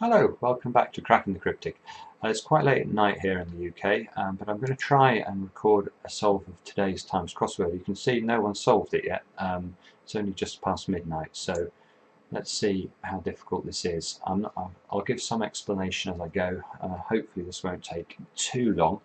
Hello, welcome back to Cracking the Cryptic. It's quite late at night here in the UK, but I'm going to try and record a solve of today's Times crossword. You can see no one solved it yet. It's only just past midnight, so let's see how difficult this is. I'll give some explanation as I go. Hopefully this won't take too long.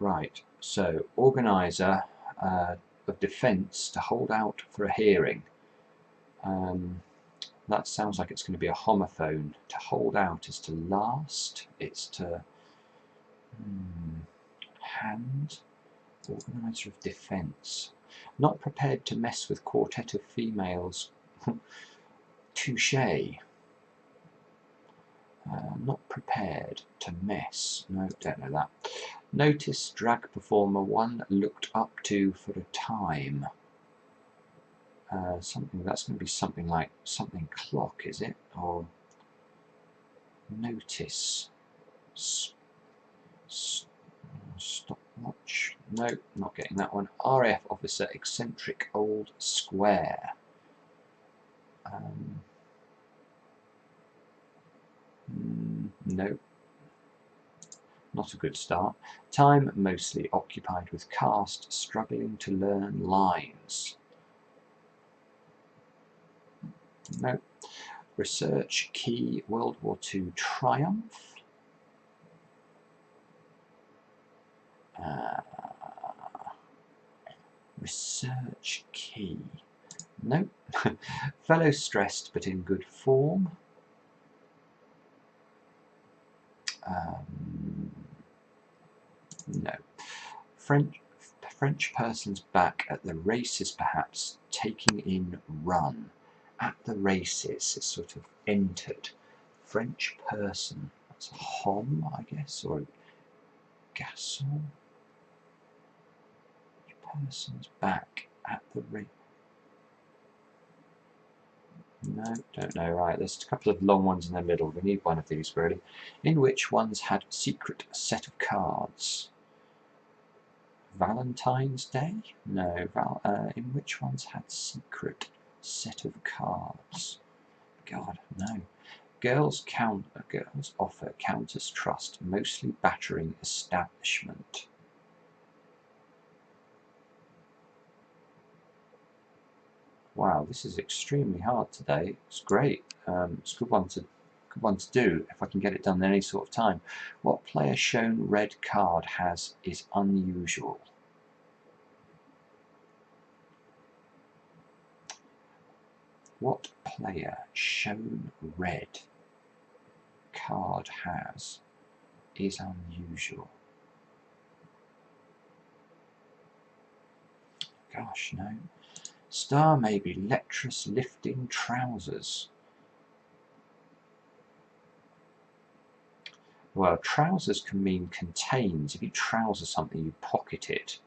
Right, so organiser of defence to hold out for a hearing. That sounds like it's going to be a homophone. To hold out is to last. It's to hand. Organiser of defence. Not prepared to mess with quartet of females. Touché. Not prepared to mess. No, don't know that. Notice drag performer one looked up to for a time. Something that's going to be something like something clock, is it? Or notice stopwatch? No, not getting that one. RF officer eccentric old square. No, not a good start. Time mostly occupied with cast struggling to learn lines. No. Research key World War II triumph. Research key. No. Fellow stressed but in good form. No. French person's back at the races, perhaps taking in run. At the races is sort of entered. French person. That's a homme, I guess, or a gasol. Person's back at the race. No, don't know. Right, there's a couple of long ones in the middle. We need one of these, really. In which ones had secret set of cards? Valentine's Day? No. In which ones had secret set of cards? God, no. Girls offer counters trust, mostly battering establishment. Wow, this is extremely hard today. It's great. It's a good one to do if I can get it done in any sort of time. What player shown red card is unusual? What player shown red card is unusual? Gosh, no. Star maybe lecherous lifting trousers. Well, trousers can mean contains. If you trouser something, you pocket it.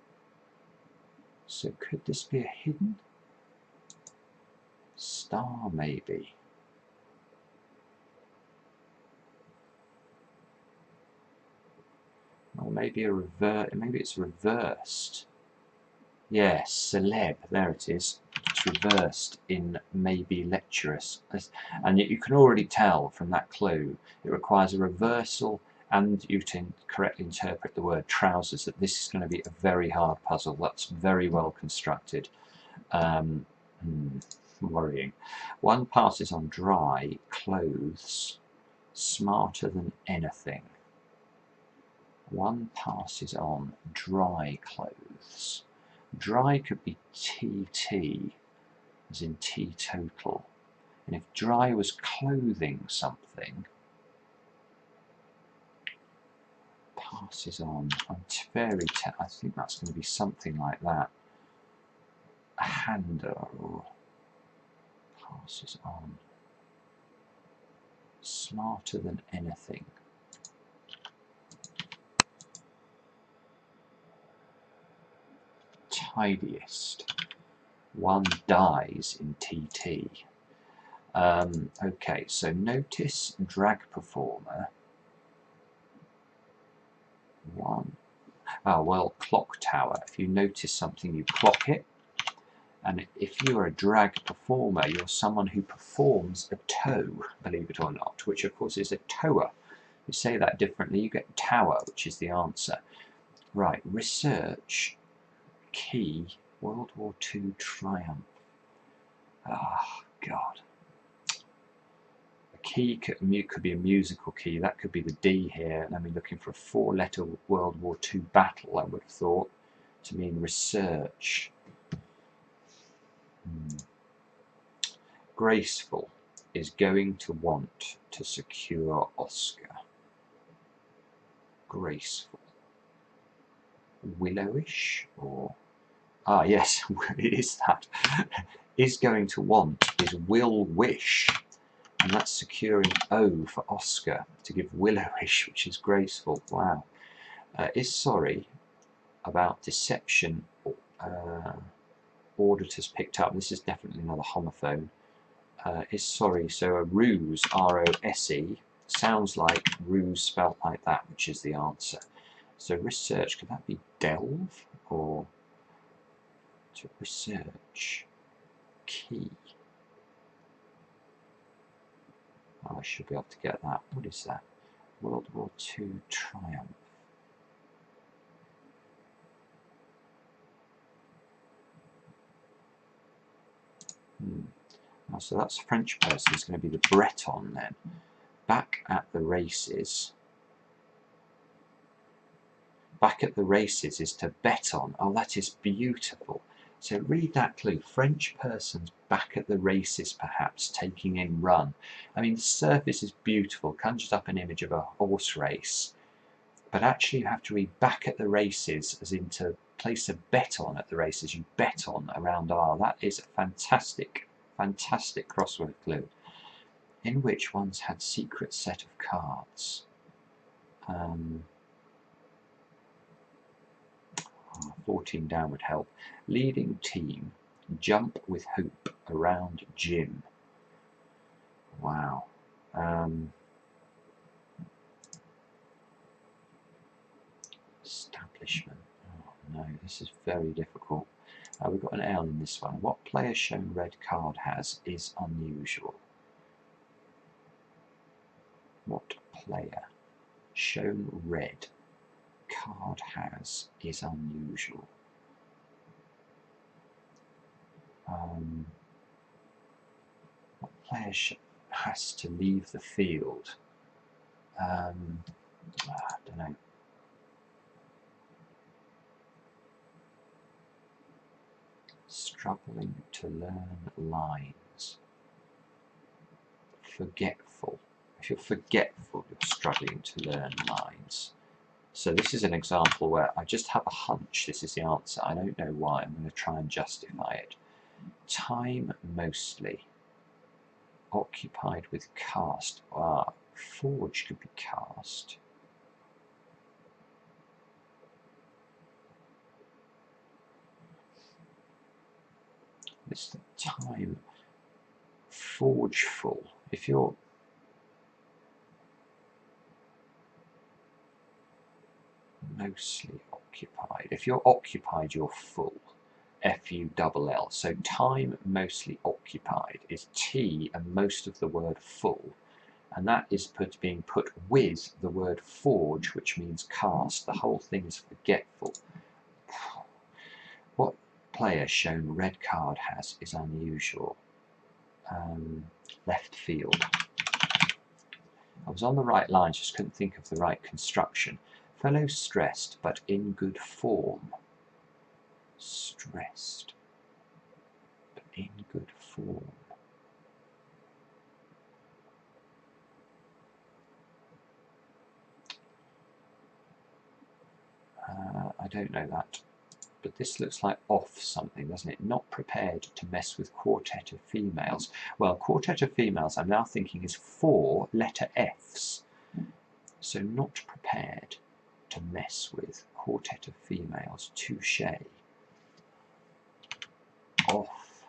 So could this be a hidden? Star maybe. Or maybe maybe it's reversed. Yes, celeb, there it is. It's reversed in maybe lecherous. And yet you can already tell from that clue it requires a reversal and you to correctly interpret the word trousers that this is going to be a very hard puzzle. That's very well constructed. Worrying. One passes on dry clothes smarter than anything. One passes on dry clothes. Dry could be TT, as in teetotal. And if dry was clothing something, passes on. I think that's going to be something like that. A handle passes on. Smarter than anything. Tidiest. One dies in TT. Okay, so notice drag performer. One. Oh, well, clock tower. If you notice something, you clock it. And if you're a drag performer, you're someone who performs a toe, believe it or not, which of course is a tower. You say that differently, you get tower, which is the answer. Right, research, key, World War II triumph. Ah, God. A key could be a musical key. That could be the D here. And I'm looking for a 4-letter World War II battle, I would have thought, to mean research. Graceful is going to want to secure Oscar. Graceful. Willowish, or... Ah, yes, it is that. Is going to want is will wish. And that's securing O for Oscar to give Willowish, which is graceful. Wow. Is sorry about deception. Auditors picked up. This is definitely another homophone. Is sorry. So a ruse, R-O-S-E, sounds like ruse spelt like that, which is the answer. So research, could that be delve or to research? Key. Oh, I should be able to get that. What is that? World War II triumph. Oh, so that's French person. It's going to be the Breton then. Back at the races. Back at the races is to bet on. Oh, that is beautiful. So read that clue. French person's back at the races, perhaps, taking in run. I mean, the surface is beautiful. Conjures up an image of a horse race. But actually you have to read back at the races as in to place a bet on at the races. You bet on around R. That is a fantastic, fantastic crossword clue. In which one's had secret set of cards. 14 down would help. Leading team, jump with hope around Jim. Wow. Establishment. Oh no, this is very difficult. We've got an L in this one. What player shown red card has is unusual. What player shown red card has is unusual. What player has to leave the field? I don't know. Struggling to learn lines. Forgetful. If you're forgetful, you're struggling to learn lines. So this is an example where I just have a hunch this is the answer. I don't know why. I'm going to try and justify it. Time mostly. Occupied with cast. Forge could be cast. It's the time. Forgeful. If you're mostly occupied. If you're occupied, you're full. F-U-L-L. So time mostly occupied is T and most of the word full. And that is being put with the word forge, which means cast. The whole thing is forgetful. What player shown red card has is unusual. Left field. I was on the right line, just couldn't think of the right construction. Fellow stressed, but in good form. Stressed, but in good form. I don't know that. But this looks like off something, doesn't it? Not prepared to mess with quartet of females. Well, quartet of females, I'm now thinking, is 4 letter Fs. So not prepared to mess with quartet of females. Touche. Off.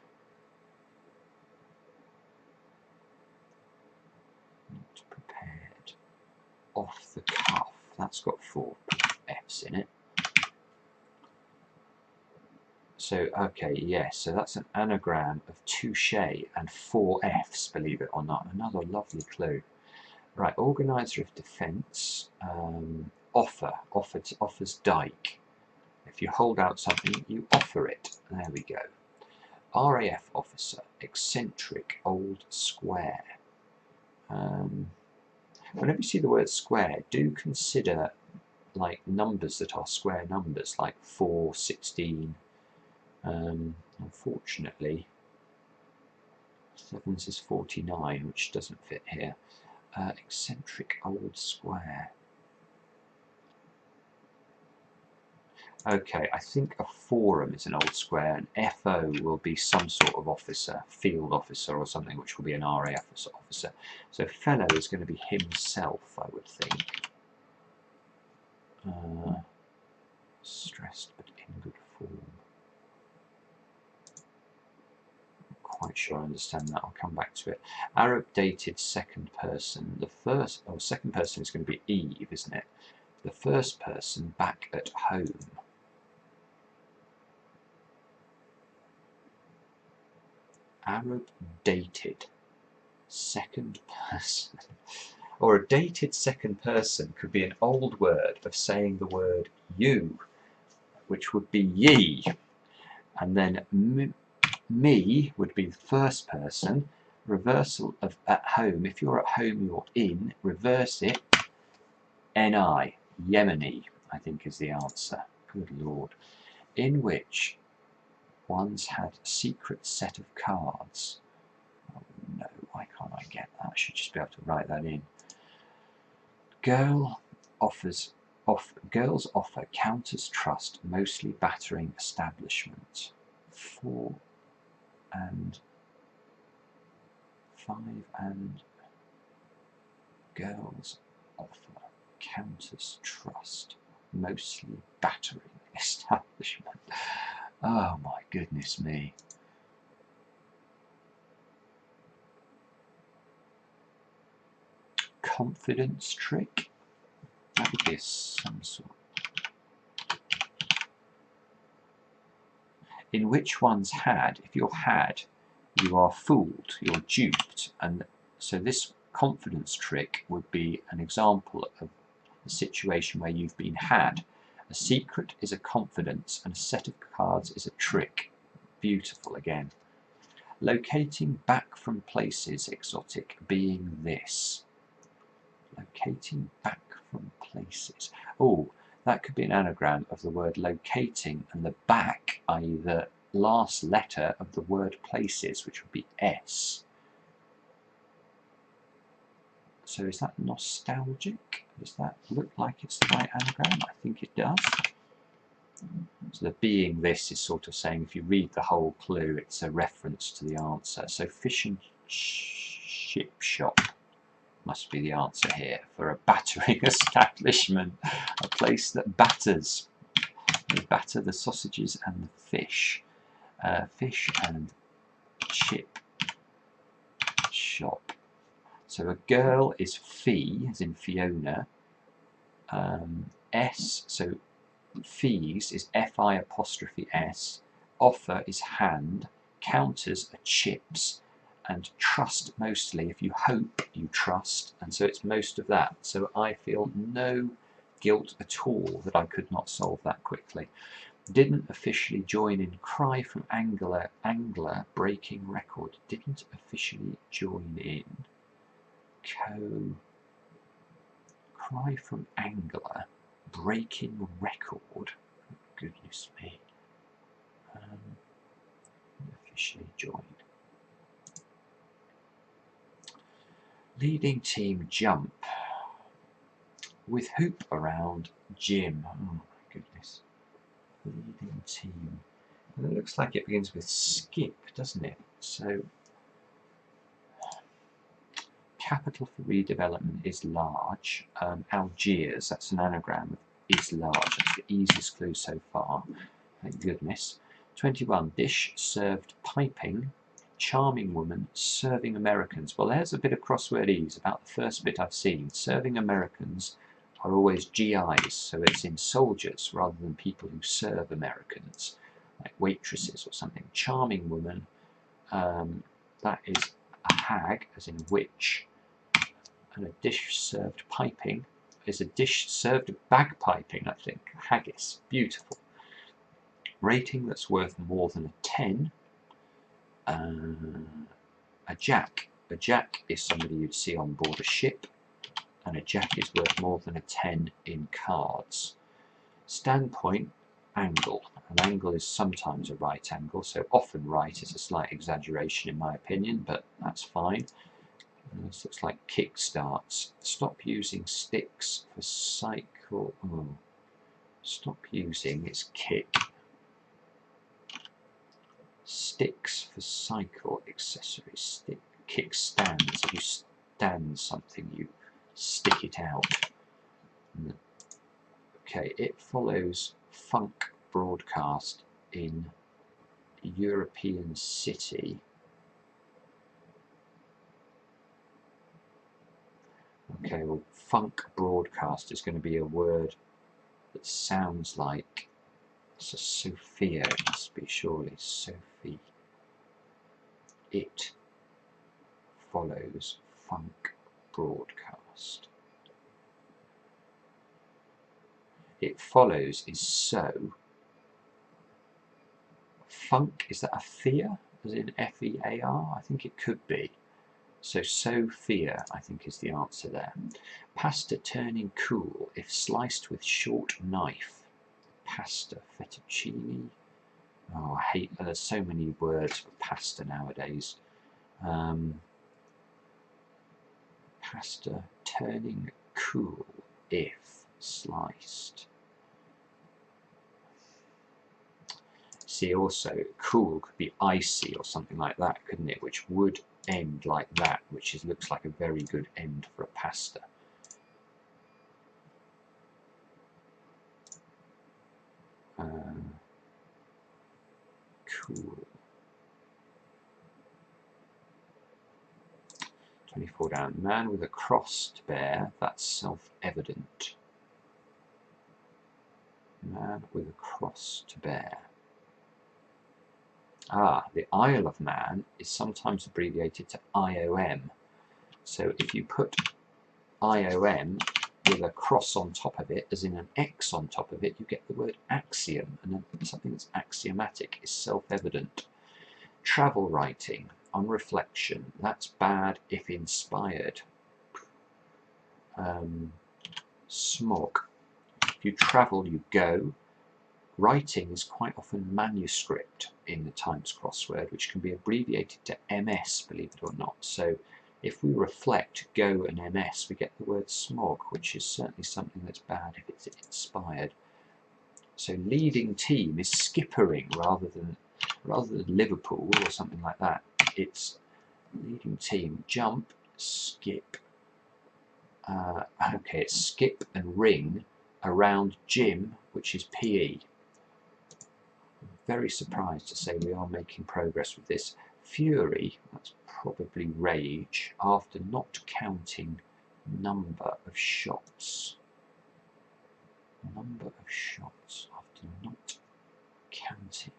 Not prepared. Off the cuff. That's got 4 Fs in it. So, okay, yes, so that's an anagram of touche and 4 Fs, believe it or not. Another lovely clue. Right, organiser of defence, offers dike. If you hold out something, you offer it. There we go. RAF officer, eccentric, old square. Whenever you see the word square, do consider like numbers that are square numbers, like 4, 16. Unfortunately, 7 is 49, which doesn't fit here. Eccentric old square. Okay, I think a forum is an old square, and FO will be some sort of officer, field officer or something, which will be an RAF officer. So fellow is going to be himself, I would think. Stressed but in good form. Not quite sure I understand that. I'll come back to it. Arab dated second person. The second person is going to be Eve, isn't it? The first person back at home. Arab dated second person. Or a dated second person could be an old word of saying the word you, which would be ye. And then me would be the first person. Reversal of at home. If you're at home, you're in. Reverse it. Ni. Yemeni, I think, is the answer. Good Lord. In which one's had a secret set of cards. Oh no, why can't I get that? I should just be able to write that in. Girls offer counters trust, mostly battering establishment. 4 and 5 and girls offer counters trust, mostly battering establishment. Oh my goodness me. Confidence trick? That would be some sort. In which one's had, if you're had, you are fooled, you're duped. And so this confidence trick would be an example of a situation where you've been had. A secret is a confidence and a set of cards is a trick. Beautiful again. Locating back from places, exotic, being this. Locating back from places. Oh, that could be an anagram of the word locating and the back, i.e. the last letter of the word places, which would be S. So is that nostalgic? Does that look like it's the right anagram? I think it does. So the being this is sort of saying, if you read the whole clue, it's a reference to the answer. So fish and chip shop must be the answer here for a battering establishment, a place that batters. They batter the sausages and the fish. Fish and chip shop. So a girl is fee, as in Fiona. S, so fees is F-I apostrophe S. Offer is hand. Counters are chips. And trust mostly, if you hope, you trust. And so it's most of that. So I feel no guilt at all that I could not solve that quickly. Didn't officially join in cry from angler breaking record. Didn't officially join in. Cry from angler breaking record. Goodness me. Officially joined. Leading team jump. With hoop around gym. Oh my goodness. Leading team. And it looks like it begins with skip, doesn't it? So capital for redevelopment is large. Algiers, that's an anagram of is large. That's the easiest clue so far. Thank goodness. 21. Dish served piping. Charming woman serving Americans. Well, there's a bit of crossword ease about the first bit I've seen. Serving Americans are always GIs, so it's in soldiers rather than people who serve Americans. like waitresses or something. Charming woman, that is a hag, as in witch. And a dish served piping is a dish served bagpiping, I think. Haggis, beautiful. Rating that's worth more than a 10. A jack. A jack is somebody you'd see on board a ship, and a jack is worth more than a 10 in cards. Standpoint, angle. An angle is sometimes a right angle, so often right is a slight exaggeration in my opinion, but that's fine. This looks like kick starts. Stop using sticks for cycle. Oh. Stop using is kick. Sticks for cycle accessories. Stick, kick stands. If you stand something, you stick it out. Okay, it follows funk broadcast in European city. Okay, well, funk broadcast is going to be a word that sounds like, so Sophia, it must be surely Sophie. It follows funk broadcast. It follows is so. Funk, is that a fear, as in F-E-A-R? I think it could be. So Sophia, I think, is the answer there. Pasta turning cool if sliced with short knife. Pasta, fettuccine. Oh, I hate, there's so many words for pasta nowadays. Pasta turning cool if sliced. See, also, cool could be icy or something like that, couldn't it? Which would end like that, which looks like a very good end for a pasta. Cool. 24 down. Man with a cross to bear, that's self-evident. Man with a cross to bear. Ah, the Isle of Man is sometimes abbreviated to IOM. So if you put IOM with a cross on top of it, as in an X on top of it, you get the word axiom, and something that's axiomatic is self-evident. Travel writing, on reflection, that's bad if inspired. Smog, if you travel, you go. Writing is quite often manuscript in the Times crossword, which can be abbreviated to MS, believe it or not. So if we reflect, go, and MS, we get the word smog, which is certainly something that's bad if it's inspired. So leading team is skippering rather than Liverpool or something like that. It's leading team. Jump, skip. Okay, it's skip and ring around gym, which is PE. Very surprised to say we are making progress with this. Fury, that's probably rage, after not counting number of shots. Number of shots after not counting.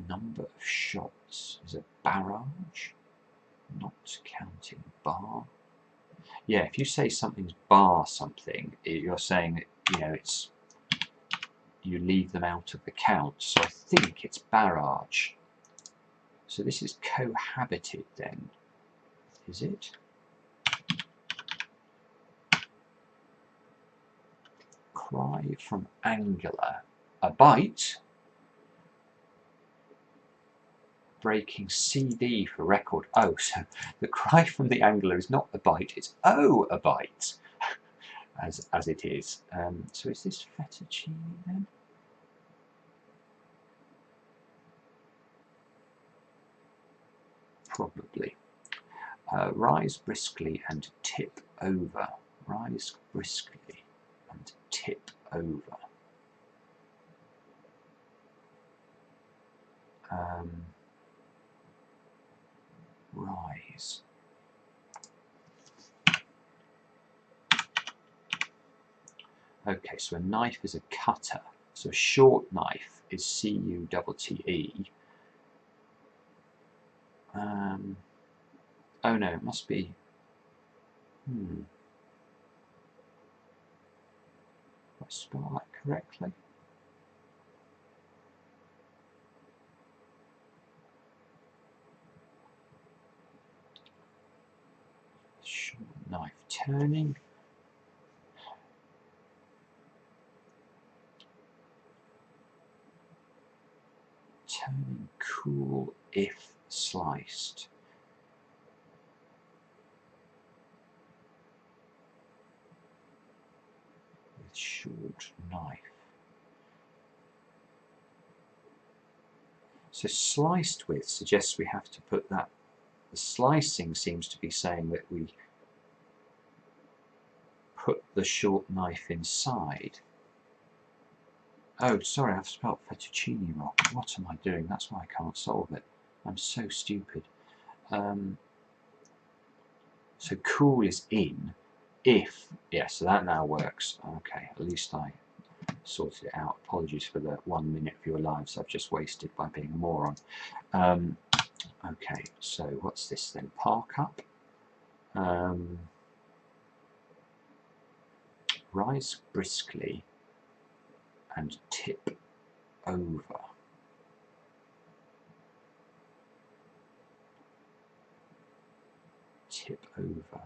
Number of shots. Is it barrage? Not counting bar. Yeah, if you say something's bar something, you're saying, you know, it's, you leave them out of the count. So I think it's barrage. So this is cohabited then, is it? Cry from angler. A bite. Breaking CD for record. Oh, so the cry from the angler is not a bite, it's oh, a bite, as it is. So is this fettuccine then? Probably. Rise briskly and tip over. Rise briskly and tip over. Rise. Okay, so a knife is a cutter. So a short knife is C-U-T-T-E. Oh no, it must be. Do I spell that correctly? Short knife turning. Turning cool if sliced. With short knife. So sliced with suggests we have to put that. The slicing seems to be saying that we put the short knife inside. Oh, sorry, I've spelled fettuccine wrong. What am I doing? That's why I can't solve it. I'm so stupid. So cool is in. If, yeah, so that now works. Okay, at least I sorted it out. Apologies for the 1 minute of your lives I've just wasted by being a moron. Okay, so what's this then? Park up. Rise briskly and tip over. Tip over.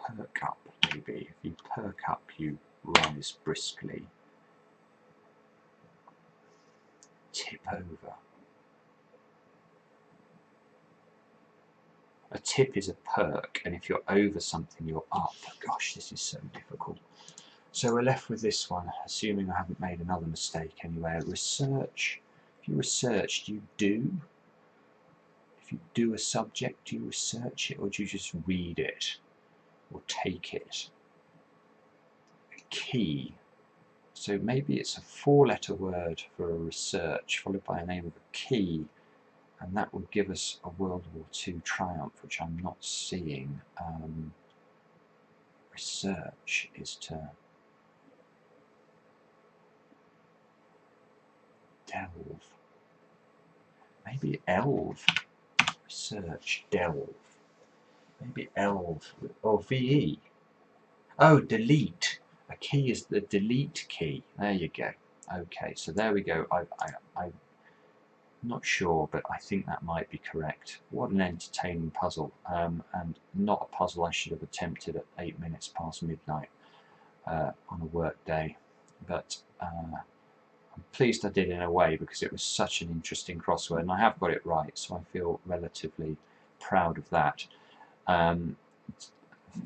Perk up, maybe. If you perk up, you rise briskly. Tip over. A tip is a perk, and if you're over something, you're up. Gosh, this is so difficult. So we're left with this one, assuming I haven't made another mistake anyway. Research. If you research, do you do? If you do a subject, do you research it, or do you just read it? Or take it? A key. So maybe it's a 4-letter word for a research, followed by a name of a key, and that would give us a World War II triumph, which I'm not seeing. Research is to delve. Maybe elve. Research, delve. Maybe elve, or VE. Oh, delete. A key is the delete key. There you go. Okay, so there we go. I'm not sure, but I think that might be correct. What an entertaining puzzle, and not a puzzle I should have attempted at 8 minutes past midnight on a work day. But I'm pleased I did in a way, because it was such an interesting crossword, and I have got it right, so I feel relatively proud of that.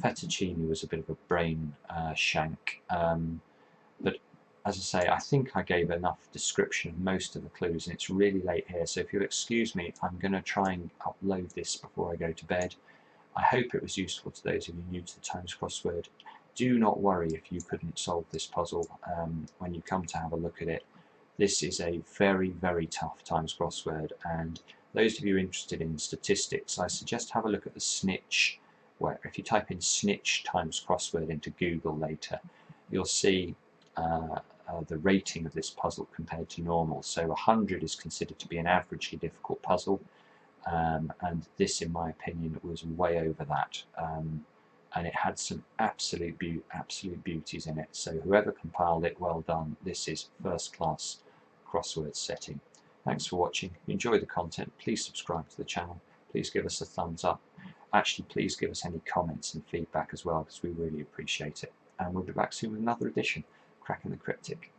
Fettuccine was a bit of a brain shank, but as I say, I think I gave enough description of most of the clues, and it's really late here, so if you'll excuse me, I'm going to try and upload this before I go to bed. I hope it was useful to those of you new to the Times Crossword. Do not worry if you couldn't solve this puzzle when you come to have a look at it. This is a very, very tough Times Crossword, and those of you interested in statistics, I suggest have a look at the snitch, where if you type in snitch Times Crossword into Google later, you'll see the rating of this puzzle compared to normal. So 100 is considered to be an averagely difficult puzzle, and this, in my opinion, was way over that, and it had some absolute beauties in it. So whoever compiled it, well done. This is first class crossword setting. Thanks for watching. If you enjoy the content, please subscribe to the channel. Please give us a thumbs up. Actually, please give us any comments and feedback as well, because we really appreciate it. And we'll be back soon with another edition. Cracking the Cryptic.